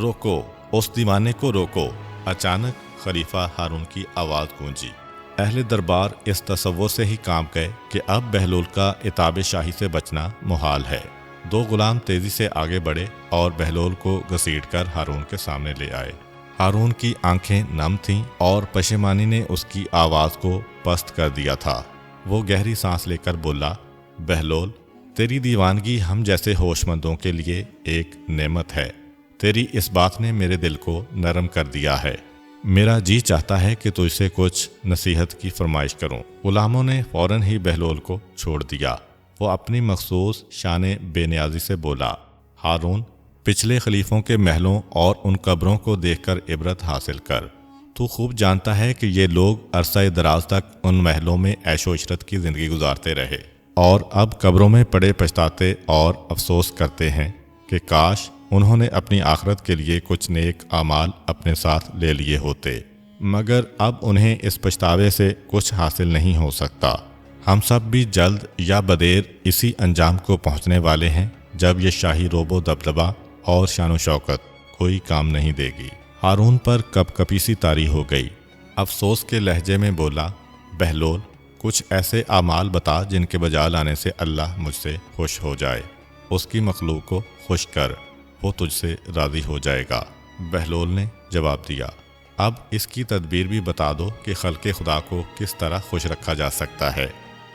روکو، اس دیوانے کو روکو! اچانک خلیفہ ہارون کی آواز گونجی۔ اہل دربار اس تصور سے ہی کانپ گئے کہ اب بہلول کا عتاب شاہی سے بچنا محال ہے۔ دو غلام تیزی سے آگے بڑھے اور بہلول کو گھسیٹ کر ہارون کے سامنے لے آئے۔ ہارون کی آنکھیں نم تھیں اور پشیمانی نے اس کی آواز کو پست کر دیا تھا۔ وہ گہری سانس لے کر بولا، بہلول، تیری دیوانگی ہم جیسے ہوش مندوں کے لیے ایک نعمت ہے۔ تیری اس بات نے میرے دل کو نرم کر دیا ہے۔ میرا جی چاہتا ہے کہ تجھ سے کچھ نصیحت کی فرمائش کروں۔ غلاموں نے فوراً ہی بہلول کو چھوڑ دیا۔ وہ اپنی مخصوص شان بے نیازی سے بولا، ہارون، پچھلے خلیفوں کے محلوں اور ان قبروں کو دیکھ کر عبرت حاصل کر۔ تو خوب جانتا ہے کہ یہ لوگ عرصہ دراز تک ان محلوں میں عیش و عشرت کی زندگی گزارتے رہے اور اب قبروں میں پڑے پچھتاتے اور افسوس کرتے ہیں کہ کاش انہوں نے اپنی آخرت کے لیے کچھ نیک اعمال اپنے ساتھ لے لیے ہوتے، مگر اب انہیں اس پچھتاوے سے کچھ حاصل نہیں ہو سکتا۔ ہم سب بھی جلد یا بدیر اسی انجام کو پہنچنے والے ہیں جب یہ شاہی روب و دبدبہ اور شان و شوکت کوئی کام نہیں دے گی۔ ہارون پر کپ کپی سی طاری ہو گئی۔ افسوس کے لہجے میں بولا، بہلول، کچھ ایسے اعمال بتا جن کے بجا لانے سے اللہ مجھ سے خوش ہو جائے۔ اس کی مخلوق کو خوش کر، وہ تجھ سے راضی ہو جائے گا۔ بہلول نے جواب دیا، اب اس کی تدبیر بھی بتا دو کہ خلق خدا کو کس طرح خوش رکھا جا سکتا ہے۔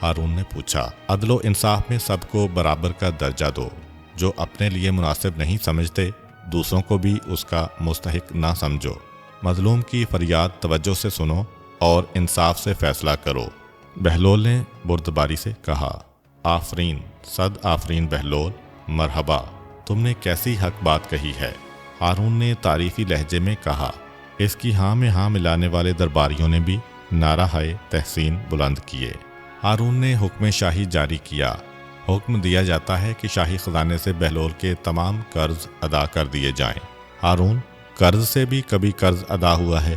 ہارون نے پوچھا، عدل و انصاف میں سب کو برابر کا درجہ دو۔ جو اپنے لیے مناسب نہیں سمجھتے، دوسروں کو بھی اس کا مستحق نہ سمجھو۔ مظلوم کی فریاد توجہ سے سنو اور انصاف سے فیصلہ کرو۔ بہلول نے بردباری سے کہا، آفرین، صد آفرین بہلول، مرحبا، تم نے کیسی حق بات کہی ہے۔ ہارون نے تعریفی لہجے میں کہا۔ اس کی ہاں میں ہاں ملانے والے درباریوں نے بھی نعرہ ہائے تحسین بلند کیے۔ ہارون نے حکم شاہی جاری کیا۔ حکم دیا جاتا ہے کہ شاہی خزانے سے بہلول کے تمام قرض ادا کر دیے جائیں۔ ہارون، قرض سے بھی کبھی قرض ادا ہوا ہے؟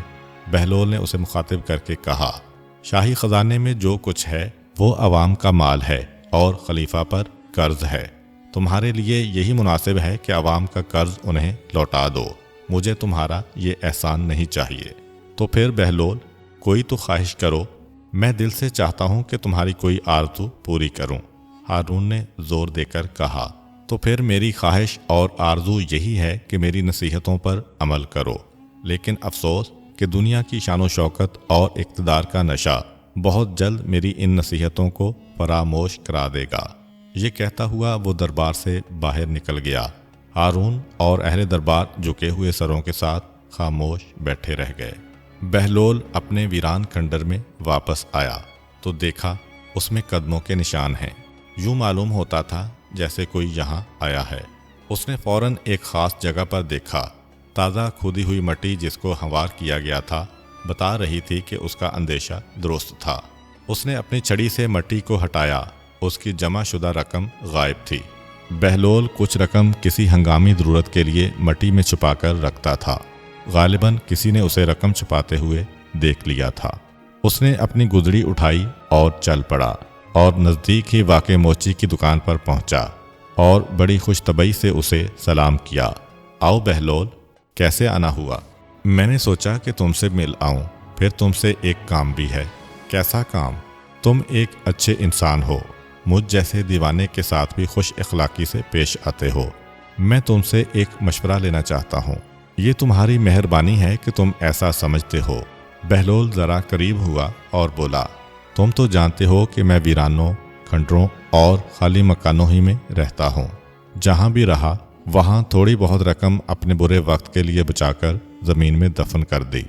بہلول نے اسے مخاطب کر کے کہا، شاہی خزانے میں جو کچھ ہے وہ عوام کا مال ہے اور خلیفہ پر قرض ہے۔ تمہارے لیے یہی مناسب ہے کہ عوام کا قرض انہیں لوٹا دو۔ مجھے تمہارا یہ احسان نہیں چاہیے۔ تو پھر بہلول، کوئی تو خواہش کرو، میں دل سے چاہتا ہوں کہ تمہاری کوئی آرزو پوری کروں۔ ہارون نے زور دے کر کہا، تو پھر میری خواہش اور آرزو یہی ہے کہ میری نصیحتوں پر عمل کرو۔ لیکن افسوس کہ دنیا کی شان و شوکت اور اقتدار کا نشہ بہت جلد میری ان نصیحتوں کو فراموش کرا دے گا۔ یہ کہتا ہوا وہ دربار سے باہر نکل گیا۔ ہارون اور اہل دربار جھکے ہوئے سروں کے ساتھ خاموش بیٹھے رہ گئے۔ بہلول اپنے ویران کھنڈر میں واپس آیا تو دیکھا اس میں قدموں کے نشان ہیں۔ یوں معلوم ہوتا تھا جیسے کوئی یہاں آیا ہے۔ اس نے فوراً ایک خاص جگہ پر دیکھا۔ تازہ کھودی ہوئی مٹی جس کو ہموار کیا گیا تھا بتا رہی تھی کہ اس کا اندیشہ درست تھا۔ اس نے اپنی چھڑی سے مٹی کو ہٹایا۔ اس کی جمع شدہ رقم غائب تھی۔ بہلول کچھ رقم کسی ہنگامی ضرورت کے لیے مٹی میں چھپا کر رکھتا تھا۔ غالباً کسی نے اسے رقم چھپاتے ہوئے دیکھ لیا تھا۔ اس نے اپنی گدڑی اٹھائی اور چل پڑا اور نزدیک ہی واقع موچی کی دکان پر پہنچا اور بڑی خوش طبعی سے اسے سلام کیا۔ آؤ بہلول، کیسے آنا ہوا؟ میں نے سوچا کہ تم سے مل آؤں، پھر تم سے ایک کام بھی ہے۔ کیسا کام؟ تم ایک اچھے انسان ہو، مجھ جیسے دیوانے کے ساتھ بھی خوش اخلاقی سے پیش آتے ہو۔ میں تم سے ایک مشورہ لینا چاہتا ہوں۔ یہ تمہاری مہربانی ہے کہ تم ایسا سمجھتے ہو۔ بہلول ذرا قریب ہوا اور بولا، تم تو جانتے ہو کہ میں ویرانوں، کھنڈروں اور خالی مکانوں ہی میں رہتا ہوں۔ جہاں بھی رہا وہاں تھوڑی بہت رقم اپنے برے وقت کے لیے بچا کر زمین میں دفن کر دی۔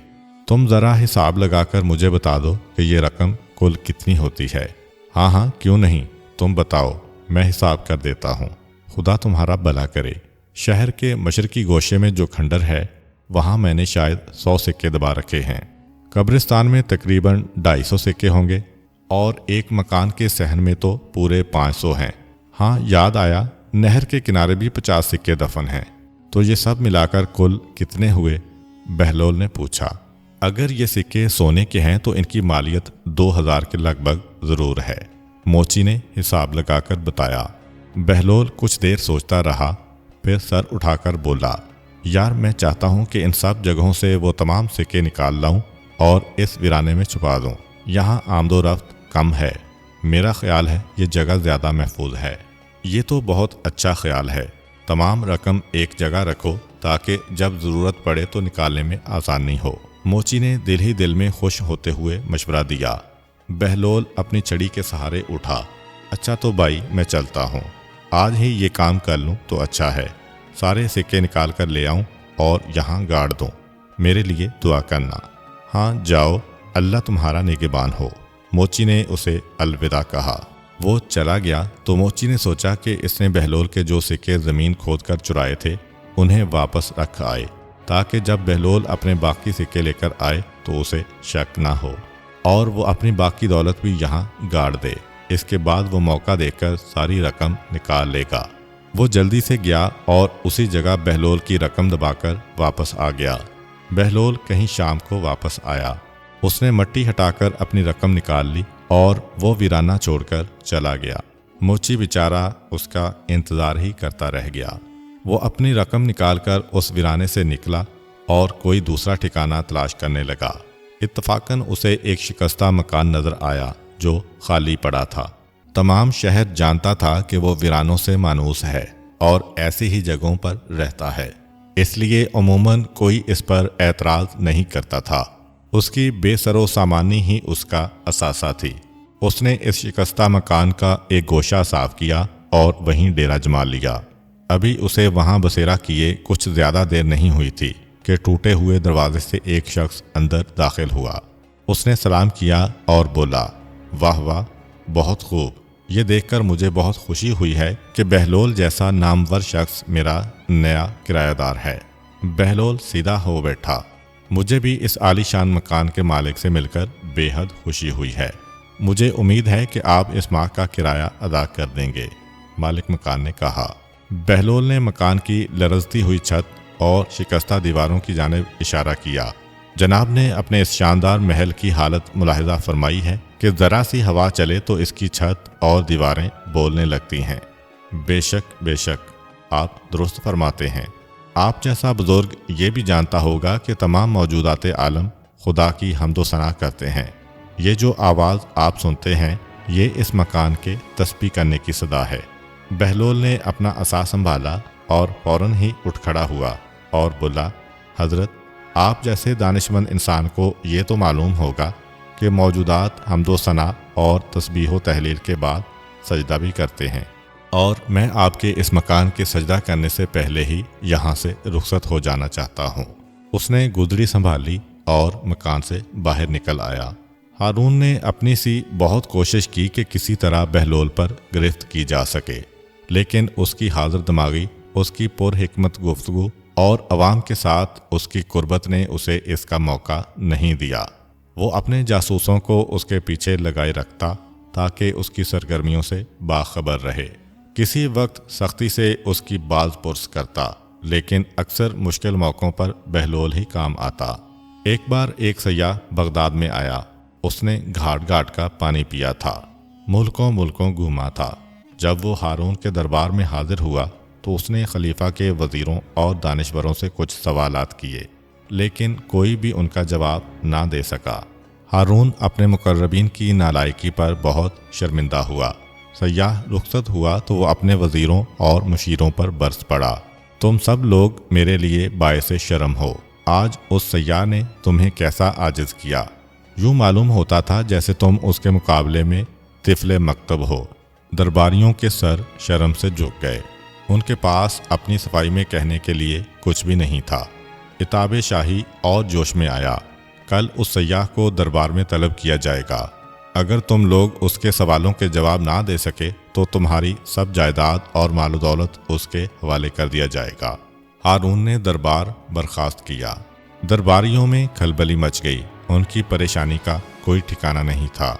تم ذرا حساب لگا کر مجھے بتا دو کہ یہ رقم کل کتنی ہوتی ہے۔ ہاں ہاں، کیوں نہیں، تم بتاؤ، میں حساب کر دیتا ہوں۔ خدا تمہارا بھلا کرے۔ شہر کے مشرقی گوشے میں جو کھنڈر ہے وہاں میں نے شاید 100 سکے دبا رکھے ہیں۔ قبرستان میں تقریباً 250 سکے ہوں گے اور ایک مکان کے صحن میں تو پورے 500 ہیں۔ ہاں یاد آیا، نہر کے کنارے بھی 50 سکے دفن ہیں۔ تو یہ سب ملا کر کل کتنے ہوئے؟ بہلول نے پوچھا۔ اگر یہ سکے سونے کے ہیں تو ان کی مالیت 2000 کے لگ بھگ ضرور ہے، موچی نے حساب لگا کر بتایا۔ بہلول کچھ دیر سوچتا رہا، پھر سر اٹھا کر بولا، یار میں چاہتا ہوں کہ ان سب جگہوں سے وہ تمام سکے نکال لاؤں اور اس ویرانے میں چھپا دوں۔ یہاں آمد و رفت کم ہے، میرا خیال ہے یہ جگہ زیادہ محفوظ ہے۔ یہ تو بہت اچھا خیال ہے، تمام رقم ایک جگہ رکھو تاکہ جب ضرورت پڑے تو نکالنے میں آسانی ہو۔ موچی نے دل ہی دل میں خوش ہوتے ہوئے مشورہ دیا۔ بہلول اپنی چھڑی کے سہارے اٹھا۔ اچھا تو بھائی میں چلتا ہوں، آج ہی یہ کام کر لوں تو اچھا ہے، سارے سکے نکال کر لے آؤں اور یہاں گاڑ دوں، میرے لیے دعا کرنا۔ ہاں جاؤ، اللہ تمہارا نگہبان ہو۔ موچی نے اسے الوداع کہا۔ وہ چلا گیا تو موچی نے سوچا کہ اس نے بہلول کے جو سکے زمین کھود کر چرائے تھے انہیں واپس رکھ آئے، تاکہ جب بہلول اپنے باقی سکے لے کر آئے تو اسے شک نہ ہو اور وہ اپنی باقی دولت بھی یہاں گاڑ دے۔ اس کے بعد وہ موقع دیکھ کر ساری رقم نکال لے گا۔ وہ جلدی سے گیا اور اسی جگہ بہلول کی رقم دبا کر واپس آ گیا۔ بہلول کہیں شام کو واپس آیا۔ اس نے مٹی ہٹا کر اپنی رقم نکال لی اور وہ ویرانہ چھوڑ کر چلا گیا۔ موچی بیچارہ اس کا انتظار ہی کرتا رہ گیا۔ وہ اپنی رقم نکال کر اس ویرانے سے نکلا اور کوئی دوسرا ٹھکانہ تلاش کرنے لگا۔ اتفاقاً اسے ایک شکستہ مکان نظر آیا جو خالی پڑا تھا۔ تمام شہر جانتا تھا کہ وہ ویرانوں سے مانوس ہے اور ایسی ہی جگہوں پر رہتا ہے، اس لیے عموماً کوئی اس پر اعتراض نہیں کرتا تھا۔ اس کی بے سر و سامانی ہی اس کا اثاثہ تھی۔ اس نے اس شکستہ مکان کا ایک گوشہ صاف کیا اور وہیں ڈیرا جما لیا۔ ابھی اسے وہاں بسیرا کیے کچھ زیادہ دیر نہیں ہوئی تھی کہ ٹوٹے ہوئے دروازے سے ایک شخص اندر داخل ہوا۔ اس نے سلام کیا اور بولا، واہ واہ، بہت خوب، یہ دیکھ کر مجھے بہت خوشی ہوئی ہے کہ بہلول جیسا نامور شخص میرا نیا کرایہ دار ہے۔ بہلول سیدھا ہو بیٹھا۔ مجھے بھی اس عالی شان مکان کے مالک سے مل کر بے حد خوشی ہوئی ہے۔ مجھے امید ہے کہ آپ اس ماہ کا کرایہ ادا کر دیں گے، مالک مکان نے کہا۔ بہلول نے مکان کی لرزتی ہوئی چھت اور شکستہ دیواروں کی جانب اشارہ کیا۔ جناب نے اپنے اس شاندار محل کی حالت ملاحظہ فرمائی ہے کہ ذرا سی ہوا چلے تو اس کی چھت اور دیواریں بولنے لگتی ہیں۔ بے شک بے شک، آپ درست فرماتے ہیں۔ آپ جیسا بزرگ یہ بھی جانتا ہوگا کہ تمام موجودات عالم خدا کی حمد و ثنا کرتے ہیں۔ یہ جو آواز آپ سنتے ہیں یہ اس مکان کے تسبیح کرنے کی صدا ہے۔ بہلول نے اپنا عصا سنبھالا اور فوراً ہی اٹھ کھڑا ہوا اور بولا، حضرت آپ جیسے دانشمند انسان کو یہ تو معلوم ہوگا کہ موجودات حمد و ثنا اور تسبیح و تحلیل کے بعد سجدہ بھی کرتے ہیں، اور میں آپ کے اس مکان کے سجدہ کرنے سے پہلے ہی یہاں سے رخصت ہو جانا چاہتا ہوں۔ اس نے گدڑی سنبھالی اور مکان سے باہر نکل آیا۔ ہارون نے اپنی سی بہت کوشش کی کہ کسی طرح بہلول پر گرفت کی جا سکے، لیکن اس کی حاضر دماغی، اس کی پر حکمت گفتگو اور عوام کے ساتھ اس کی قربت نے اسے اس کا موقع نہیں دیا۔ وہ اپنے جاسوسوں کو اس کے پیچھے لگائے رکھتا تاکہ اس کی سرگرمیوں سے باخبر رہے۔ کسی وقت سختی سے اس کی باز پرس کرتا، لیکن اکثر مشکل موقعوں پر بہلول ہی کام آتا۔ ایک بار ایک سیاح بغداد میں آیا۔ اس نے گھاٹ گھاٹ کا پانی پیا تھا، ملکوں گھوما تھا۔ جب وہ ہارون کے دربار میں حاضر ہوا تو اس نے خلیفہ کے وزیروں اور دانشوروں سے کچھ سوالات کیے، لیکن کوئی بھی ان کا جواب نہ دے سکا۔ ہارون اپنے مقربین کی نالائکی پر بہت شرمندہ ہوا۔ سیاح رخصت ہوا تو وہ اپنے وزیروں اور مشیروں پر برس پڑا، تم سب لوگ میرے لیے باعث شرم ہو۔ آج اس سیاح نے تمہیں کیسا عاجز کیا، یوں معلوم ہوتا تھا جیسے تم اس کے مقابلے میں طفل مکتب ہو۔ درباریوں کے سر شرم سے جھک گئے، ان کے پاس اپنی صفائی میں کہنے کے لیے کچھ بھی نہیں تھا۔ عتاب شاہی اور جوش میں آیا، کل اس سیاح کو دربار میں طلب کیا جائے گا۔ اگر تم لوگ اس کے سوالوں کے جواب نہ دے سکے تو تمہاری سب جائیداد اور مال و دولت اس کے حوالے کر دیا جائے گا۔ ہارون نے دربار برخاست کیا۔ درباریوں میں کھلبلی مچ گئی، ان کی پریشانی کا کوئی ٹھکانہ نہیں تھا۔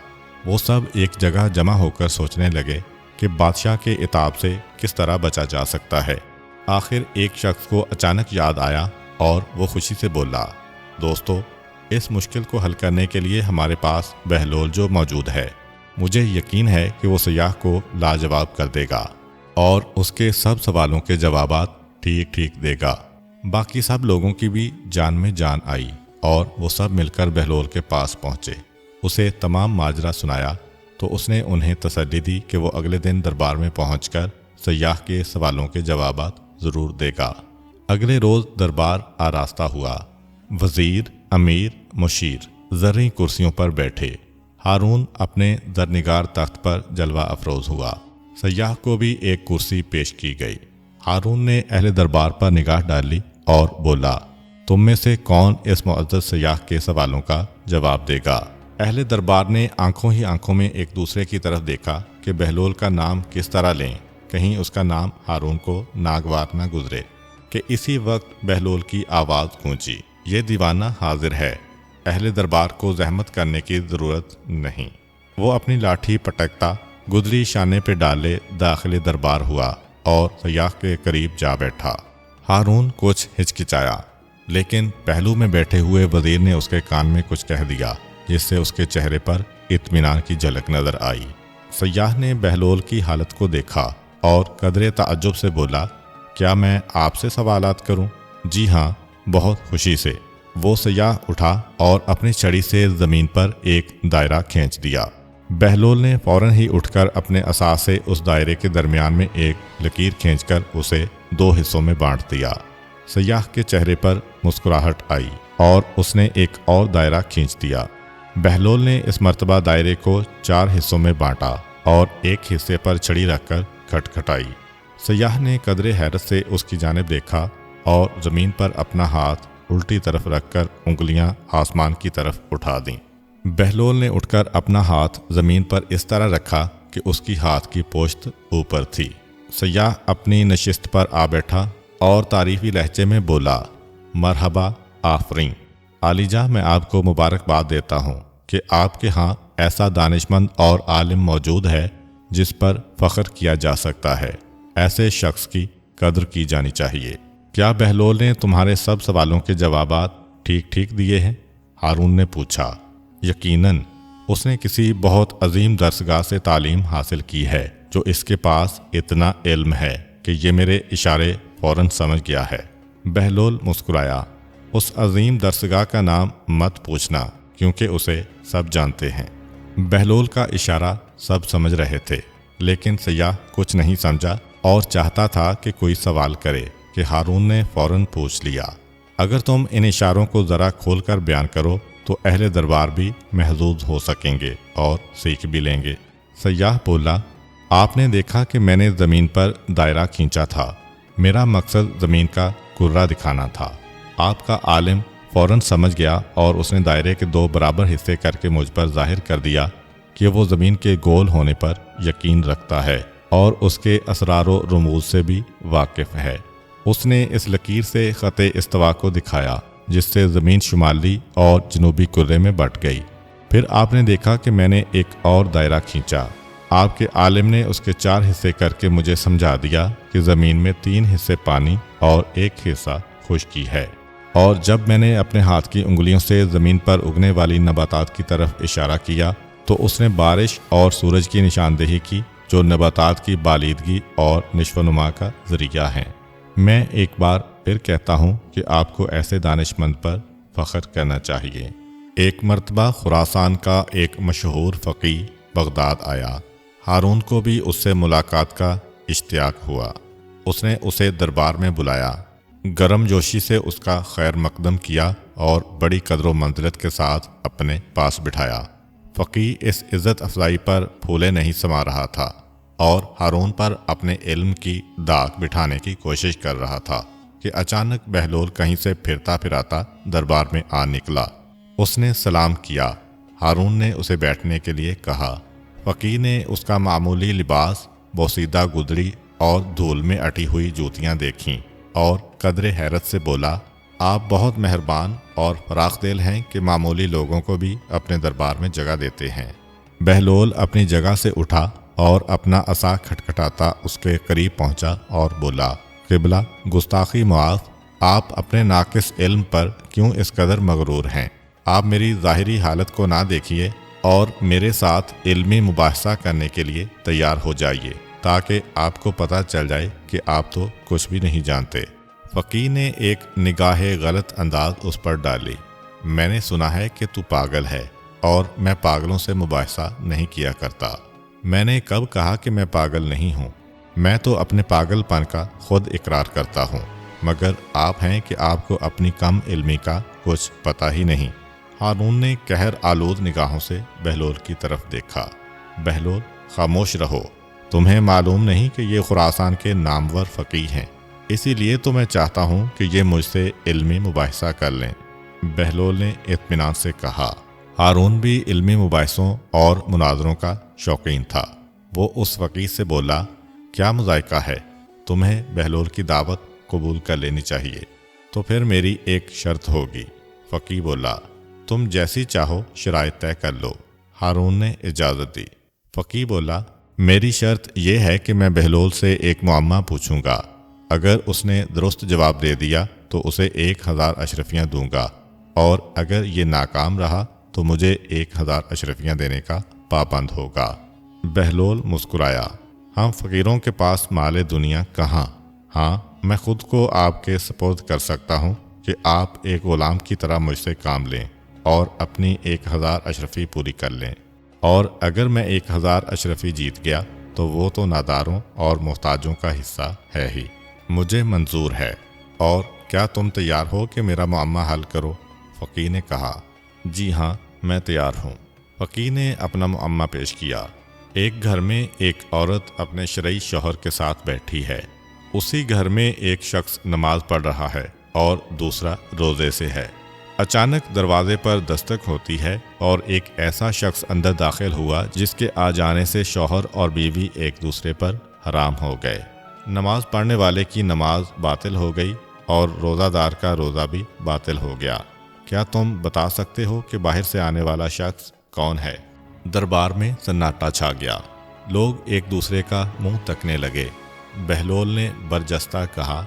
وہ سب ایک جگہ جمع ہو کر سوچنے لگے کہ بادشاہ کے عتاب سے کس طرح بچا جا سکتا ہے۔ آخر ایک شخص کو اچانک یاد آیا اور وہ خوشی سے بولا، دوستو، اس مشکل کو حل کرنے کے لیے ہمارے پاس بہلول جو موجود ہے، مجھے یقین ہے کہ وہ سیاح کو لاجواب کر دے گا اور اس کے سب سوالوں کے جوابات ٹھیک ٹھیک دے گا۔ باقی سب لوگوں کی بھی جان میں جان آئی اور وہ سب مل کر بہلول کے پاس پہنچے۔ اسے تمام ماجرا سنایا تو اس نے انہیں تسلی دی کہ وہ اگلے دن دربار میں پہنچ کر سیاح کے سوالوں کے جوابات ضرور دے گا۔ اگلے روز دربار آراستہ ہوا۔ وزیر، امیر، مشیر زرعی کرسیوں پر بیٹھے۔ ہارون اپنے زرنگار تخت پر جلوہ افروز ہوا۔ سیاح کو بھی ایک کرسی پیش کی گئی۔ ہارون نے اہل دربار پر نگاہ ڈالی اور بولا، تم میں سے کون اس معزز سیاح کے سوالوں کا جواب دے گا؟ اہل دربار نے آنکھوں ہی آنکھوں میں ایک دوسرے کی طرف دیکھا کہ بہلول کا نام کس طرح لیں، کہیں اس کا نام ہارون کو ناگوار نہ گزرے۔ کہ اسی وقت بہلول کی آواز گونجی، یہ دیوانہ حاضر ہے، اہل دربار کو زحمت کرنے کی ضرورت نہیں۔ وہ اپنی لاٹھی پٹکتا گدری شانے پہ ڈالے داخل دربار ہوا اور سیاح کے قریب جا بیٹھا۔ ہارون کچھ ہچکچایا، لیکن پہلو میں بیٹھے ہوئے وزیر نے اس کے کان میں کچھ کہہ دیا جس سے اس کے چہرے پر اطمینان کی جھلک نظر آئی۔ سیاح نے بہلول کی حالت کو دیکھا اور قدرے تعجب سے بولا، کیا میں آپ سے سوالات کروں؟ جی ہاں، بہت خوشی سے۔ وہ سیاح اٹھا اور اپنی چھڑی سے زمین پر ایک دائرہ کھینچ دیا۔ بہلول نے فوراً ہی اٹھ کر اپنے عصا سے اس دائرے کے درمیان میں ایک لکیر کھینچ کر اسے 2 حصوں میں بانٹ دیا۔ سیاح کے چہرے پر مسکراہٹ آئی اور اس نے ایک اور دائرہ کھینچ دیا۔ بہلول نے اس مرتبہ دائرے کو 4 حصوں میں بانٹا اور ایک حصے پر چھڑی رکھ کر کھٹکھٹائی۔ سیاح نے قدرے حیرت سے اس کی جانب دیکھا اور زمین پر اپنا ہاتھ الٹی طرف رکھ کر انگلیاں آسمان کی طرف اٹھا دیں۔ بہلول نے اٹھ کر اپنا ہاتھ زمین پر اس طرح رکھا کہ اس کی ہاتھ کی پوشت اوپر تھی۔ سیاح اپنی نشست پر آ بیٹھا اور تعریفی لہجے میں بولا، مرحبا، آفرین، عالی جاں، میں آپ کو مبارکباد دیتا ہوں کہ آپ کے ہاں ایسا دانشمند اور عالم موجود ہے جس پر فخر کیا جا سکتا ہے۔ ایسے شخص کی قدر کی جانی چاہیے۔ کیا بہلول نے تمہارے سب سوالوں کے جوابات ٹھیک ٹھیک دیے ہیں؟ ہارون نے پوچھا۔ یقیناً، اس نے کسی بہت عظیم درسگاہ سے تعلیم حاصل کی ہے جو اس کے پاس اتنا علم ہے کہ یہ میرے اشارے فوراً سمجھ گیا ہے۔ بہلول مسکرایا۔ اس عظیم درسگاہ کا نام مت پوچھنا کیونکہ اسے سب جانتے ہیں۔ بہلول کا اشارہ سب سمجھ رہے تھے، لیکن سیاح کچھ نہیں سمجھا اور چاہتا تھا کہ کوئی سوال کرے کہ ہارون نے فوراً پوچھ لیا، اگر تم ان اشاروں کو ذرا کھول کر بیان کرو تو اہل دربار بھی محظوظ ہو سکیں گے اور سیکھ بھی لیں گے۔ سیاح بولا، آپ نے دیکھا کہ میں نے زمین پر دائرہ کھینچا تھا، میرا مقصد زمین کا کرہ دکھانا تھا۔ آپ کا عالم فوراً سمجھ گیا اور اس نے دائرے کے 2 برابر حصے کر کے مجھ پر ظاہر کر دیا کہ وہ زمین کے گول ہونے پر یقین رکھتا ہے اور اس کے اسرار و رموز سے بھی واقف ہے۔ اس نے اس لکیر سے خط استوا کو دکھایا جس سے زمین شمالی اور جنوبی کرے میں بٹ گئی۔ پھر آپ نے دیکھا کہ میں نے ایک اور دائرہ کھینچا۔ آپ کے عالم نے اس کے 4 حصے کر کے مجھے سمجھا دیا کہ زمین میں 3 حصے پانی اور 1 حصہ خشکی ہے۔ اور جب میں نے اپنے ہاتھ کی انگلیوں سے زمین پر اگنے والی نباتات کی طرف اشارہ کیا تو اس نے بارش اور سورج کی نشاندہی کی جو نباتات کی بالیدگی اور نشو و نما کا ذریعہ ہیں۔ میں ایک بار پھر کہتا ہوں کہ آپ کو ایسے دانشمند پر فخر کرنا چاہیے۔ ایک مرتبہ خراسان کا ایک مشہور فقیہ بغداد آیا۔ ہارون کو بھی اس سے ملاقات کا اشتیاق ہوا۔ اس نے اسے دربار میں بلایا، گرم جوشی سے اس کا خیر مقدم کیا اور بڑی قدر و منزلت کے ساتھ اپنے پاس بٹھایا۔ فقیہ اس عزت افزائی پر پھولے نہیں سما رہا تھا اور ہارون پر اپنے علم کی داغ بٹھانے کی کوشش کر رہا تھا کہ اچانک بہلول کہیں سے پھرتا پھراتا دربار میں آ نکلا۔ اس نے سلام کیا۔ ہارون نے اسے بیٹھنے کے لیے کہا۔ فقیہ نے اس کا معمولی لباس، بوسیدہ گدڑی اور دھول میں اٹی ہوئی جوتیاں دیکھیں اور قدر حیرت سے بولا، آپ بہت مہربان اور فراخ دل ہیں کہ معمولی لوگوں کو بھی اپنے دربار میں جگہ دیتے ہیں۔ بہلول اپنی جگہ سے اٹھا اور اپنا عصا کھٹکھٹاتا اس کے قریب پہنچا اور بولا، قبلہ، گستاخی معاف، آپ اپنے ناقص علم پر کیوں اس قدر مغرور ہیں؟ آپ میری ظاہری حالت کو نہ دیکھیے اور میرے ساتھ علمی مباحثہ کرنے کے لیے تیار ہو جائیے تاکہ آپ کو پتہ چل جائے کہ آپ تو کچھ بھی نہیں جانتے۔ فقیر نے ایک نگاہ غلط انداز اس پر ڈالی۔ میں نے سنا ہے کہ تو پاگل ہے اور میں پاگلوں سے مباحثہ نہیں کیا کرتا۔ میں نے کب کہا کہ میں پاگل نہیں ہوں؟ میں تو اپنے پاگل پن کا خود اقرار کرتا ہوں، مگر آپ ہیں کہ آپ کو اپنی کم علمی کا کچھ پتہ ہی نہیں۔ ہارون نے قہر آلود نگاہوں سے بہلول کی طرف دیکھا۔ بہلول، خاموش رہو، تمہیں معلوم نہیں کہ یہ خراسان کے نامور فقیہ ہیں، اسی لیے تو میں چاہتا ہوں کہ یہ مجھ سے علمی مباحثہ کر لیں۔ بہلول نے اطمینان سے کہا۔ ہارون بھی علمی مباحثوں اور مناظروں کا شوقین تھا۔ وہ اس فقیر سے بولا، کیا مذائقہ ہے؟ تمہیں بہلول کی دعوت قبول کر لینی چاہیے۔ تو پھر میری ایک شرط ہوگی۔ فقیر بولا، تم جیسی چاہو شرائط طے کر لو۔ ہارون نے اجازت دی۔ فقیر بولا، میری شرط یہ ہے کہ میں بہلول سے ایک معمہ پوچھوں گا، اگر اس نے درست جواب دے دیا تو اسے 1000 اشرفیاں دوں گا، اور اگر یہ ناکام رہا تو مجھے 1000 اشرفیاں دینے کا پابند ہوگا۔ بہلول مسکرایا، ہم فقیروں کے پاس مال دنیا کہاں؟ ہاں، میں خود کو آپ کے سپرد کر سکتا ہوں کہ آپ ایک غلام کی طرح مجھ سے کام لیں اور اپنی 1000 اشرفی پوری کر لیں، اور اگر میں 1000 اشرفی جیت گیا تو وہ تو ناداروں اور محتاجوں کا حصہ ہے ہی، مجھے منظور ہے۔ اور کیا تم تیار ہو کہ میرا معمہ حل کرو؟ فقیر نے کہا، جی ہاں، میں تیار ہوں۔ فقیر نے اپنا معمہ پیش کیا۔ ایک گھر میں ایک عورت اپنے شرعی شوہر کے ساتھ بیٹھی ہے۔ اسی گھر میں ایک شخص نماز پڑھ رہا ہے اور دوسرا روزے سے ہے۔ اچانک دروازے پر دستک ہوتی ہے اور ایک ایسا شخص اندر داخل ہوا جس کے آ جانے سے شوہر اور بیوی ایک دوسرے پر حرام ہو گئے۔ نماز پڑھنے والے کی نماز باطل ہو گئی اور روزہ دار کا روزہ بھی باطل ہو گیا۔ کیا تم بتا سکتے ہو کہ باہر سے آنے والا شخص کون ہے؟ دربار میں سناٹا چھا گیا۔ لوگ ایک دوسرے کا منہ تکنے لگے۔ بہلول نے برجستہ کہا،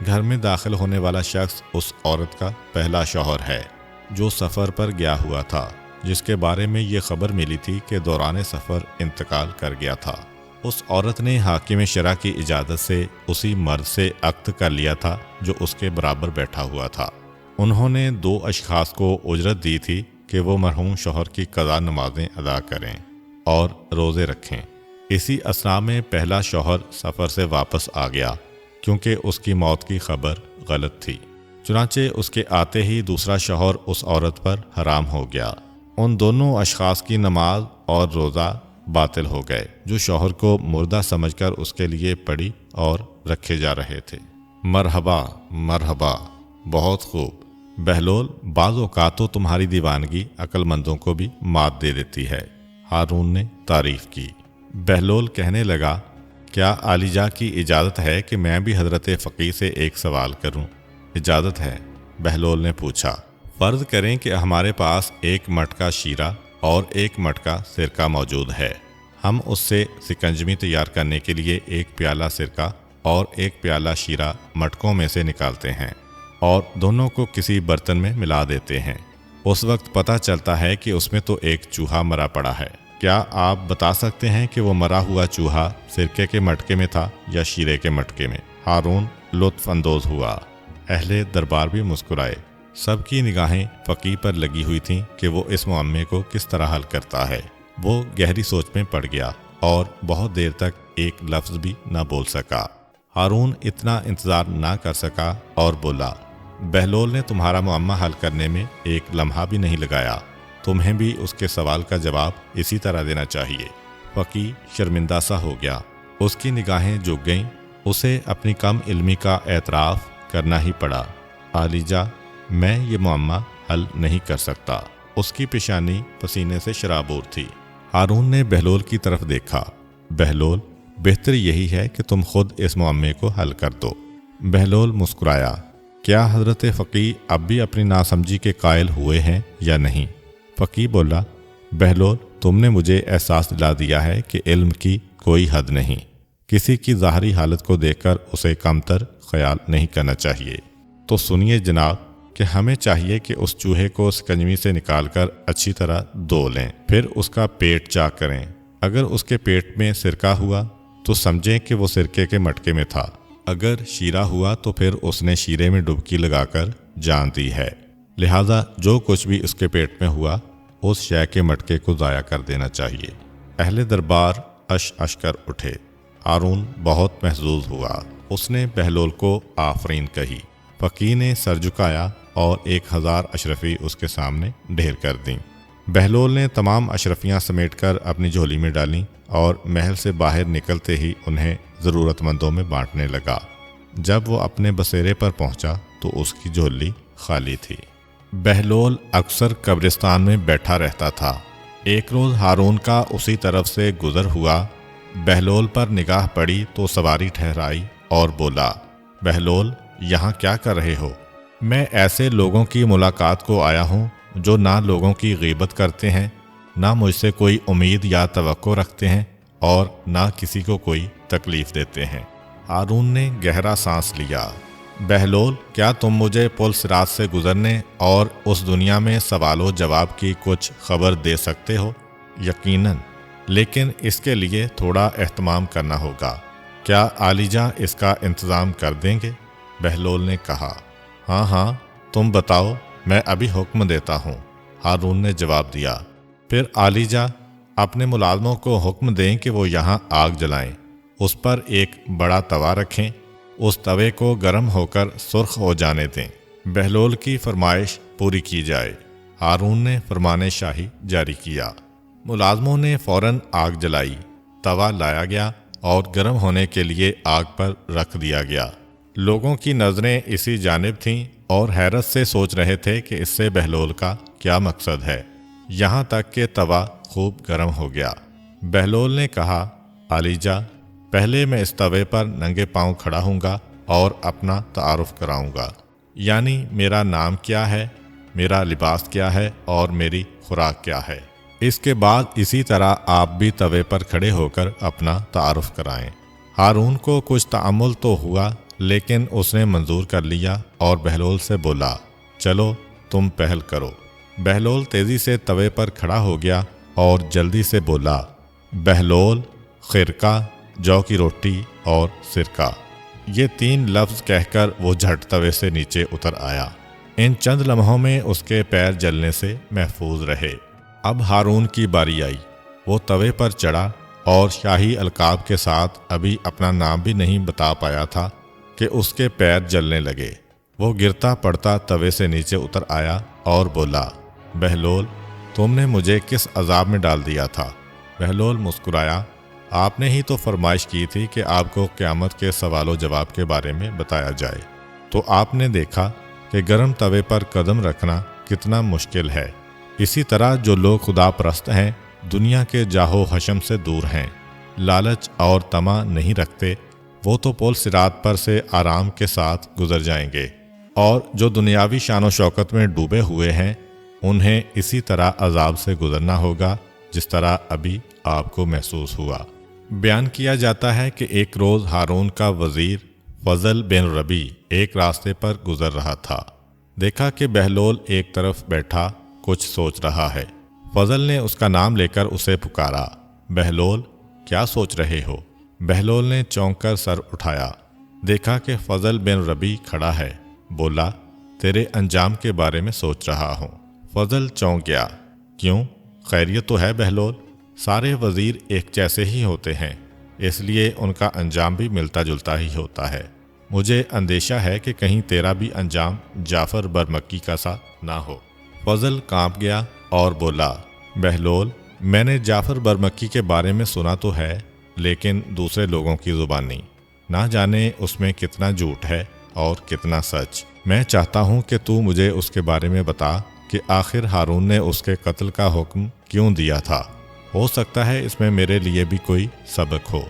گھر میں داخل ہونے والا شخص اس عورت کا پہلا شوہر ہے جو سفر پر گیا ہوا تھا، جس کے بارے میں یہ خبر ملی تھی کہ دوران سفر انتقال کر گیا تھا۔ اس عورت نے حاکم شرع کی اجازت سے اسی مرد سے عقد کر لیا تھا جو اس کے برابر بیٹھا ہوا تھا۔ انہوں نے 2 اشخاص کو اجرت دی تھی کہ وہ مرحوم شوہر کی قضا نمازیں ادا کریں اور روزے رکھیں۔ اسی اثناء میں پہلا شوہر سفر سے واپس آ گیا کیونکہ اس کی موت کی خبر غلط تھی، چنانچہ اس کے آتے ہی دوسرا شوہر اس عورت پر حرام ہو گیا۔ ان دونوں اشخاص کی نماز اور روزہ باطل ہو گئے جو شوہر کو مردہ سمجھ کر اس کے لیے پڑی اور رکھے جا رہے تھے۔ مرحبا مرحبا، بہت خوب۔ بہلول، بعض اوقات تو تمہاری دیوانگی عقل مندوں کو بھی مات دے دیتی ہے۔ ہارون نے تعریف کی۔ بہلول کہنے لگا، کیا عالیجا کی اجازت ہے کہ میں بھی حضرت فقیر سے ایک سوال کروں؟ اجازت ہے، بہلول نے پوچھا۔ فرض کریں کہ ہمارے پاس ایک مٹکا شیرہ اور ایک مٹکا سرکہ موجود ہے۔ ہم اس سے سکنجمی تیار کرنے کے لیے ایک پیالہ سرکہ اور ایک پیالہ شیرہ مٹکوں میں سے نکالتے ہیں اور دونوں کو کسی برتن میں ملا دیتے ہیں۔ اس وقت پتہ چلتا ہے کہ اس میں تو ایک چوہا مرا پڑا ہے۔ کیا آپ بتا سکتے ہیں کہ وہ مرا ہوا چوہا سرکے کے مٹکے میں تھا یا شیرے کے مٹکے میں؟ ہارون لطف اندوز ہوا۔ اہل دربار بھی مسکرائے۔ سب کی نگاہیں فقیر پر لگی ہوئی تھیں کہ وہ اس معاملے کو کس طرح حل کرتا ہے۔ وہ گہری سوچ میں پڑ گیا اور بہت دیر تک ایک لفظ بھی نہ بول سکا۔ ہارون اتنا انتظار نہ کر سکا اور بولا، بہلول نے تمہارا معاملہ حل کرنے میں ایک لمحہ بھی نہیں لگایا، تمہیں بھی اس کے سوال کا جواب اسی طرح دینا چاہیے۔ فقیر شرمندہ سا ہو گیا، اس کی نگاہیں جھک گئیں، اسے اپنی کم علمی کا اعتراف کرنا ہی پڑا۔ عالیجا، میں یہ معاملہ حل نہیں کر سکتا۔ اس کی پیشانی پسینے سے شرابور تھی۔ ہارون نے بہلول کی طرف دیکھا۔ بہلول، بہتر یہی ہے کہ تم خود اس معاملے کو حل کر دو۔ بہلول مسکرایا، کیا حضرت فقیر اب بھی اپنی ناسمجھی کے قائل ہوئے ہیں یا نہیں؟ فقیر بولا، بہلول، تم نے مجھے احساس دلا دیا ہے کہ علم کی کوئی حد نہیں۔ کسی کی ظاہری حالت کو دیکھ کر اسے کمتر خیال نہیں کرنا چاہیے۔ تو سنیے جناب کہ ہمیں چاہیے کہ اس چوہے کو سکنجوی سے نکال کر اچھی طرح دھو لیں، پھر اس کا پیٹ چاک کریں۔ اگر اس کے پیٹ میں سرکہ ہوا تو سمجھیں کہ وہ سرکے کے مٹکے میں تھا، اگر شیرہ ہوا تو پھر اس نے شیرے میں ڈبکی لگا کر جان دی ہے، لہٰذا جو کچھ بھی اس کے پیٹ میں ہوا اس شے کے مٹکے کو ضائع کر دینا چاہیے۔ اہل دربار اش کر اٹھے۔ ہارون بہت محظوظ ہوا۔ اس نے بہلول کو آفرین کہی۔ فقیر نے سر جھکایا اور 1000 اشرفی اس کے سامنے ڈھیر کر دیں۔ بہلول نے تمام اشرفیاں سمیٹ کر اپنی جھولی میں ڈالیں اور محل سے باہر نکلتے ہی انہیں ضرورت مندوں میں بانٹنے لگا۔ جب وہ اپنے بسیرے پر پہنچا تو اس کی جھولی خالی تھی۔ بہلول اکثر قبرستان میں بیٹھا رہتا تھا۔ ایک روز ہارون کا اسی طرف سے گزر ہوا۔ بہلول پر نگاہ پڑی تو سواری ٹھہرائی اور بولا، بہلول یہاں کیا کر رہے ہو؟ میں ایسے لوگوں کی ملاقات کو آیا ہوں جو نہ لوگوں کی غیبت کرتے ہیں، نہ مجھ سے کوئی امید یا توقع رکھتے ہیں اور نہ کسی کو کوئی تکلیف دیتے ہیں۔ ہارون نے گہرا سانس لیا۔ بہلول کیا تم مجھے پل صراط سے گزرنے اور اس دنیا میں سوال و جواب کی کچھ خبر دے سکتے ہو؟ یقیناً، لیکن اس کے لیے تھوڑا اہتمام کرنا ہوگا۔ کیا عالی جاں اس کا انتظام کر دیں گے؟ بہلول نے کہا، ہاں ہاں، تم بتاؤ، میں ابھی حکم دیتا ہوں، ہارون نے جواب دیا۔ پھر عالی جاں اپنے ملازموں کو حکم دیں کہ وہ یہاں آگ جلائیں، اس پر ایک بڑا توا رکھیں، اس توے کو گرم ہو کر سرخ ہو جانے دیں، بہلول کی فرمائش پوری کی جائے۔ ہارون نے فرمان شاہی جاری کیا۔ ملازموں نے فوراً آگ جلائی، توا لایا گیا اور گرم ہونے کے لیے آگ پر رکھ دیا گیا۔ لوگوں کی نظریں اسی جانب تھیں اور حیرت سے سوچ رہے تھے کہ اس سے بہلول کا کیا مقصد ہے، یہاں تک کہ توا خوب گرم ہو گیا۔ بہلول نے کہا، عالی جاں، پہلے میں اس توے پر ننگے پاؤں کھڑا ہوں گا اور اپنا تعارف کراؤں گا، یعنی میرا نام کیا ہے، میرا لباس کیا ہے اور میری خوراک کیا ہے۔ اس کے بعد اسی طرح آپ بھی توے پر کھڑے ہو کر اپنا تعارف کرائیں۔ ہارون کو کچھ تأمل تو ہوا، لیکن اس نے منظور کر لیا اور بہلول سے بولا، چلو تم پہل کرو۔ بہلول تیزی سے توے پر کھڑا ہو گیا اور جلدی سے بولا، بہلول، خرقہ، جو کی روٹی اور سرکہ۔ یہ 3 لفظ کہہ کر وہ جھٹ توے سے نیچے اتر آیا۔ ان چند لمحوں میں اس کے پیر جلنے سے محفوظ رہے۔ اب ہارون کی باری آئی۔ وہ توے پر چڑھا اور شاہی القاب کے ساتھ ابھی اپنا نام بھی نہیں بتا پایا تھا کہ اس کے پیر جلنے لگے۔ وہ گرتا پڑتا توے سے نیچے اتر آیا اور بولا، بہلول، تم نے مجھے کس عذاب میں ڈال دیا تھا؟ بہلول مسکرایا، آپ نے ہی تو فرمائش کی تھی کہ آپ کو قیامت کے سوال و جواب کے بارے میں بتایا جائے، تو آپ نے دیکھا کہ گرم توے پر قدم رکھنا کتنا مشکل ہے۔ اسی طرح جو لوگ خدا پرست ہیں، دنیا کے جاہ و حشم سے دور ہیں، لالچ اور طمع نہیں رکھتے، وہ تو پل صراط پر سے آرام کے ساتھ گزر جائیں گے، اور جو دنیاوی شان و شوکت میں ڈوبے ہوئے ہیں انہیں اسی طرح عذاب سے گزرنا ہوگا جس طرح ابھی آپ کو محسوس ہوا۔ بیان کیا جاتا ہے کہ ایک روز ہارون کا وزیر فضل بن ربیع ایک راستے پر گزر رہا تھا۔ دیکھا کہ بہلول ایک طرف بیٹھا کچھ سوچ رہا ہے۔ فضل نے اس کا نام لے کر اسے پکارا، بہلول، کیا سوچ رہے ہو؟ بہلول نے چونک کر سر اٹھایا، دیکھا کہ فضل بن ربیع کھڑا ہے۔ بولا، تیرے انجام کے بارے میں سوچ رہا ہوں۔ فضل چونک گیا، کیوں، خیریت تو ہے بہلول؟ سارے وزیر ایک جیسے ہی ہوتے ہیں، اس لیے ان کا انجام بھی ملتا جلتا ہی ہوتا ہے۔ مجھے اندیشہ ہے کہ کہیں تیرا بھی انجام جعفر برمکی کا سا نہ ہو۔ فضل کانپ گیا اور بولا، بہلول، میں نے جعفر برمکی کے بارے میں سنا تو ہے، لیکن دوسرے لوگوں کی زبانی، نہ جانے اس میں کتنا جھوٹ ہے اور کتنا سچ۔ میں چاہتا ہوں کہ تو مجھے اس کے بارے میں بتا کہ آخر ہارون نے اس کے قتل کا حکم کیوں دیا تھا؟ ہو سکتا ہے اس میں میرے لیے بھی کوئی سبق ہو۔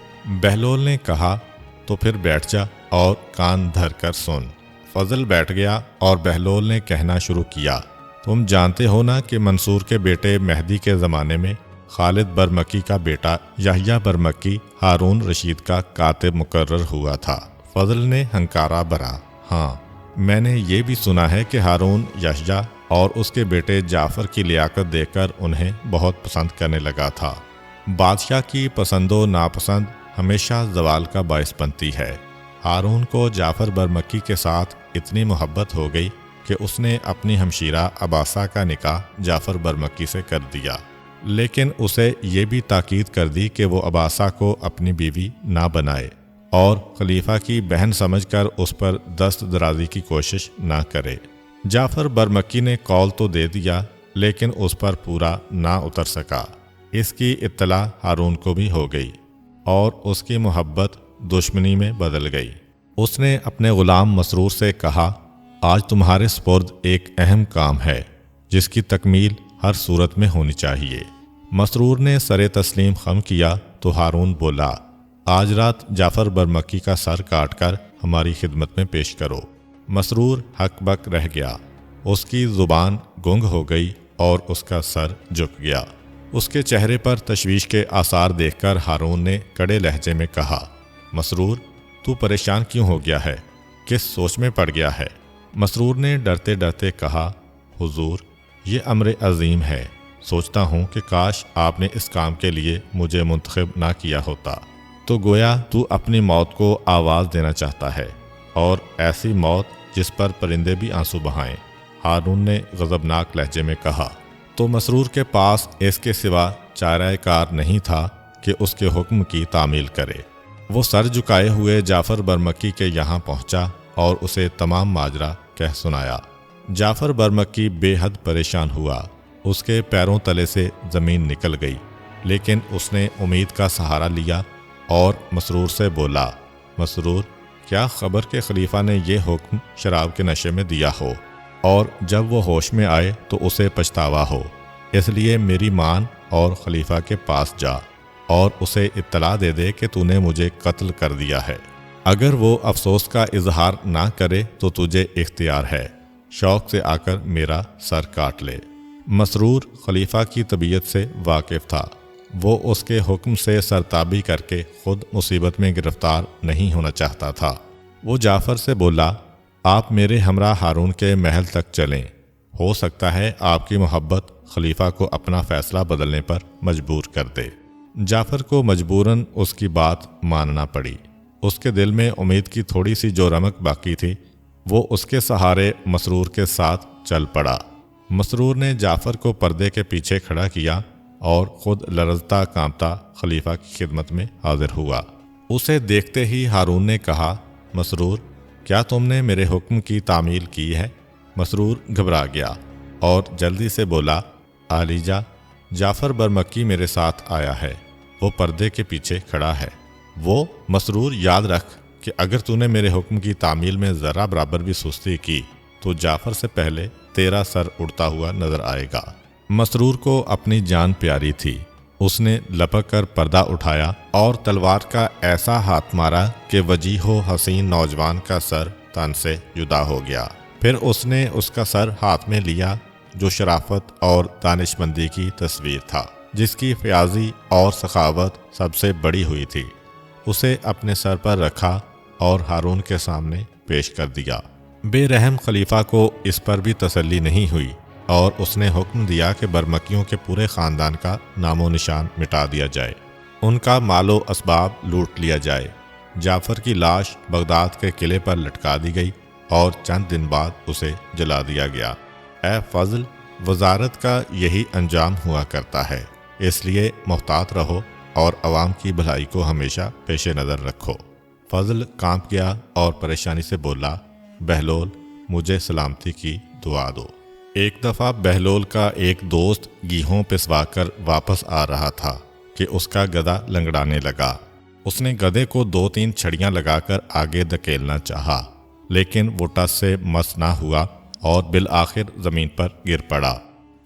بہلول نے کہا، تو پھر بیٹھ جا اور کان دھر کر سن۔ فضل بیٹھ گیا اور بہلول نے کہنا شروع کیا، تم جانتے ہو نا کہ منصور کے بیٹے مہدی کے زمانے میں خالد برمکی کا بیٹا یحییٰ برمکی ہارون رشید کا کاتب مقرر ہوا تھا۔ فضل نے ہنکارا بھرا، ہاں، میں نے یہ بھی سنا ہے کہ ہارون یحییٰ اور اس کے بیٹے جعفر کی لیاقت دیکھ کر انہیں بہت پسند کرنے لگا تھا۔ بادشاہ کی پسند و ناپسند ہمیشہ زوال کا باعث بنتی ہے۔ ہارون کو جعفر برمکی کے ساتھ اتنی محبت ہو گئی کہ اس نے اپنی ہمشیرہ عباسہ کا نکاح جعفر برمکی سے کر دیا، لیکن اسے یہ بھی تاکید کر دی کہ وہ عباسہ کو اپنی بیوی نہ بنائے اور خلیفہ کی بہن سمجھ کر اس پر دست درازی کی کوشش نہ کرے۔ جعفر برمکی نے قول تو دے دیا لیکن اس پر پورا نہ اتر سکا۔ اس کی اطلاع ہارون کو بھی ہو گئی اور اس کی محبت دشمنی میں بدل گئی۔ اس نے اپنے غلام مسرور سے کہا، آج تمہارے سپرد ایک اہم کام ہے جس کی تکمیل ہر صورت میں ہونی چاہیے۔ مسرور نے سر تسلیم خم کیا تو ہارون بولا، آج رات جعفر برمکی کا سر کاٹ کر ہماری خدمت میں پیش کرو۔ مسرور ہک بک رہ گیا، اس کی زبان گنگ ہو گئی اور اس کا سر جھک گیا۔ اس کے چہرے پر تشویش کے آثار دیکھ کر ہارون نے کڑے لہجے میں کہا، مسرور تو پریشان کیوں ہو گیا ہے؟ کس سوچ میں پڑ گیا ہے؟ مسرور نے ڈرتے ڈرتے کہا، حضور یہ امر عظیم ہے، سوچتا ہوں کہ کاش آپ نے اس کام کے لیے مجھے منتخب نہ کیا ہوتا۔ تو گویا تو اپنی موت کو آواز دینا چاہتا ہے، اور ایسی موت جس پر پرندے بھی آنسو بہائیں، ہارون نے غضبناک لہجے میں کہا۔ تو مسرور کے پاس اس کے سوا چارہ کار نہیں تھا کہ اس کے حکم کی تعمیل کرے۔ وہ سر جھکائے ہوئے جعفر برمکی کے یہاں پہنچا اور اسے تمام ماجرا کہہ سنایا۔ جعفر برمکی بے حد پریشان ہوا، اس کے پیروں تلے سے زمین نکل گئی، لیکن اس نے امید کا سہارا لیا اور مسرور سے بولا، مسرور کیا خبر کہ خلیفہ نے یہ حکم شراب کے نشے میں دیا ہو اور جب وہ ہوش میں آئے تو اسے پچھتاوا ہو، اس لیے میری مان اور خلیفہ کے پاس جا اور اسے اطلاع دے دے کہ تو نے مجھے قتل کر دیا ہے۔ اگر وہ افسوس کا اظہار نہ کرے تو تجھے اختیار ہے، شوق سے آ کر میرا سر کاٹ لے۔ مسرور خلیفہ کی طبیعت سے واقف تھا، وہ اس کے حکم سے سرتابی کر کے خود مصیبت میں گرفتار نہیں ہونا چاہتا تھا۔ وہ جعفر سے بولا، آپ میرے ہمراہ ہارون کے محل تک چلیں، ہو سکتا ہے آپ کی محبت خلیفہ کو اپنا فیصلہ بدلنے پر مجبور کر دے۔ جعفر کو مجبوراً اس کی بات ماننا پڑی۔ اس کے دل میں امید کی تھوڑی سی جو رمق باقی تھی، وہ اس کے سہارے مسرور کے ساتھ چل پڑا۔ مسرور نے جعفر کو پردے کے پیچھے کھڑا کیا اور خود لرزتا کانپتا خلیفہ کی خدمت میں حاضر ہوا۔ اسے دیکھتے ہی ہارون نے کہا، مسرور کیا تم نے میرے حکم کی تعمیل کی ہے؟ مسرور گھبرا گیا اور جلدی سے بولا، عالیجا جعفر برمکی میرے ساتھ آیا ہے، وہ پردے کے پیچھے کھڑا ہے۔ وہ مسرور یاد رکھ کہ اگر تو نے میرے حکم کی تعمیل میں ذرا برابر بھی سستی کی تو جعفر سے پہلے تیرا سر اڑتا ہوا نظر آئے گا۔ مسرور کو اپنی جان پیاری تھی، اس نے لپک کر پردہ اٹھایا اور تلوار کا ایسا ہاتھ مارا کہ وجیح و حسین نوجوان کا سر تن سے جدا ہو گیا۔ پھر اس نے اس کا سر ہاتھ میں لیا جو شرافت اور دانشمندی کی تصویر تھا، جس کی فیاضی اور سخاوت سب سے بڑی ہوئی تھی۔ اسے اپنے سر پر رکھا اور ہارون کے سامنے پیش کر دیا۔ بے رحم خلیفہ کو اس پر بھی تسلی نہیں ہوئی اور اس نے حکم دیا کہ برمکیوں کے پورے خاندان کا نام و نشان مٹا دیا جائے، ان کا مال و اسباب لوٹ لیا جائے۔ جعفر کی لاش بغداد کے قلعے پر لٹکا دی گئی اور چند دن بعد اسے جلا دیا گیا۔ اے فضل، وزارت کا یہی انجام ہوا کرتا ہے، اس لیے محتاط رہو اور عوام کی بھلائی کو ہمیشہ پیش نظر رکھو۔ فضل کانپ گیا اور پریشانی سے بولا، بہلول مجھے سلامتی کی دعا دو۔ ایک دفعہ بہلول کا ایک دوست گیہوں پسوا کر واپس آ رہا تھا کہ اس کا گدھا لنگڑانے لگا۔ اس نے گدھے کو 2-3 چھڑیاں لگا کر آگے دھکیلنا چاہا، لیکن وہ ٹس سے مس نہ ہوا اور بالآخر زمین پر گر پڑا۔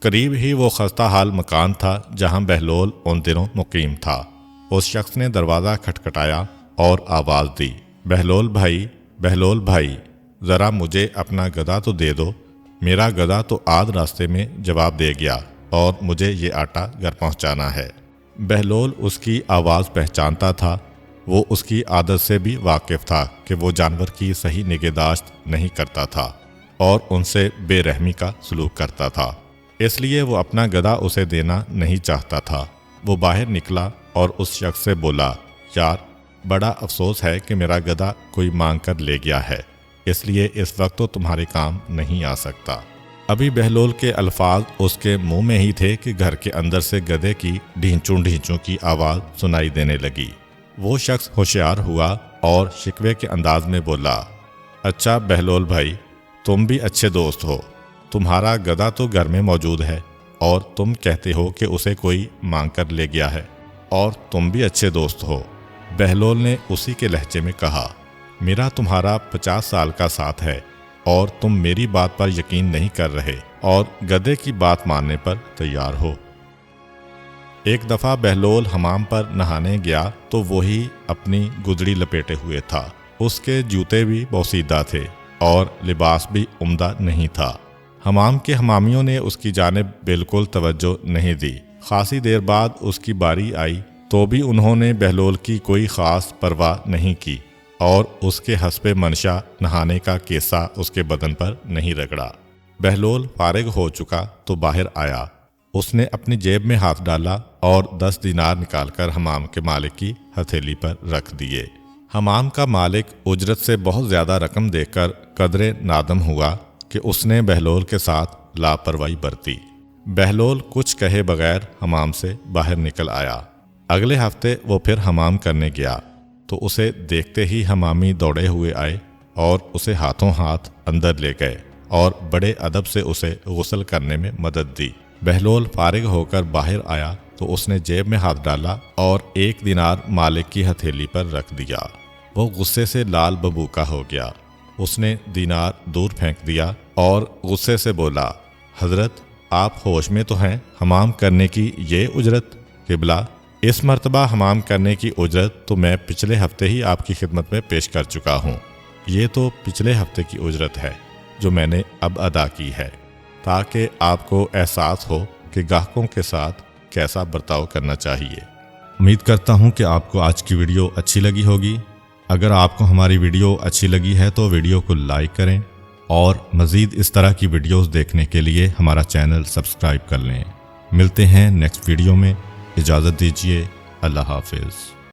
قریب ہی وہ خستہ حال مکان تھا جہاں بہلول ان دنوں مقیم تھا۔ اس شخص نے دروازہ کھٹکھٹایا اور آواز دی، بہلول بھائی، بہلول بھائی، ذرا مجھے اپنا گدھا تو دے دو۔ میرا گدھا تو آدھ راستے میں جواب دے گیا اور مجھے یہ آٹا گھر پہنچانا ہے۔ بہلول اس کی آواز پہچانتا تھا، وہ اس کی عادت سے بھی واقف تھا کہ وہ جانور کی صحیح نگہداشت نہیں کرتا تھا اور ان سے بے رحمی کا سلوک کرتا تھا، اس لیے وہ اپنا گدھا اسے دینا نہیں چاہتا تھا۔ وہ باہر نکلا اور اس شخص سے بولا، یار بڑا افسوس ہے کہ میرا گدھا کوئی مانگ کر لے گیا ہے، اس لیے اس وقت تو تمہارے کام نہیں آ سکتا۔ ابھی بہلول کے الفاظ اس کے منہ میں ہی تھے کہ گھر کے اندر سے گدھے کی ڈھینچوں ڈھینچوں کی آواز سنائی دینے لگی۔ وہ شخص ہوشیار ہوا اور شکوے کے انداز میں بولا، اچھا بہلول بھائی، تم بھی اچھے دوست ہو، تمہارا گدھا تو گھر میں موجود ہے اور تم کہتے ہو کہ اسے کوئی مانگ کر لے گیا ہے، اور تم بھی اچھے دوست ہو۔ بہلول نے اسی کے لہجے میں کہا، میرا تمہارا 50 سال کا ساتھ ہے اور تم میری بات پر یقین نہیں کر رہے اور گدھے کی بات ماننے پر تیار ہو۔ ایک دفعہ بہلول حمام پر نہانے گیا تو وہی اپنی گدڑی لپیٹے ہوئے تھا۔ اس کے جوتے بھی بوسیدہ تھے اور لباس بھی عمدہ نہیں تھا۔ حمام کے حمامیوں نے اس کی جانب بالکل توجہ نہیں دی۔ خاصی دیر بعد اس کی باری آئی تو بھی انہوں نے بہلول کی کوئی خاص پرواہ نہیں کی اور اس کے حسب منشا نہانے کا کیسا اس کے بدن پر نہیں رگڑا۔ بہلول فارغ ہو چکا تو باہر آیا۔ اس نے اپنی جیب میں ہاتھ ڈالا اور 10 دینار نکال کر حمام کے مالک کی ہتھیلی پر رکھ دیے۔ حمام کا مالک اجرت سے بہت زیادہ رقم دے کر قدرے نادم ہوا کہ اس نے بہلول کے ساتھ لاپرواہی برتی۔ بہلول کچھ کہے بغیر حمام سے باہر نکل آیا۔ اگلے ہفتے وہ پھر حمام کرنے گیا تو اسے دیکھتے ہی حمامی دوڑے ہوئے آئے اور اسے ہاتھوں ہاتھ اندر لے گئے اور بڑے ادب سے اسے غسل کرنے میں مدد دی۔ بہلول فارغ ہو کر باہر آیا تو اس نے جیب میں ہاتھ ڈالا اور 1 دینار مالک کی ہتھیلی پر رکھ دیا۔ وہ غصے سے لال ببوکا ہو گیا۔ اس نے دینار دور پھینک دیا اور غصے سے بولا، حضرت آپ ہوش میں تو ہیں؟ حمام کرنے کی یہ اجرت؟ قبلہ، اس مرتبہ حمام کرنے کی اجرت تو میں پچھلے ہفتے ہی آپ کی خدمت میں پیش کر چکا ہوں۔ یہ تو پچھلے ہفتے کی اجرت ہے جو میں نے اب ادا کی ہے، تاکہ آپ کو احساس ہو کہ گاہکوں کے ساتھ کیسا برتاؤ کرنا چاہیے۔ امید کرتا ہوں کہ آپ کو آج کی ویڈیو اچھی لگی ہوگی۔ اگر آپ کو ہماری ویڈیو اچھی لگی ہے تو ویڈیو کو لائک کریں اور مزید اس طرح کی ویڈیوز دیکھنے کے لیے ہمارا چینل سبسکرائب کر لیں۔ ملتے ہیں نیکسٹ ویڈیو میں، اجازت دیجیے، اللہ حافظ۔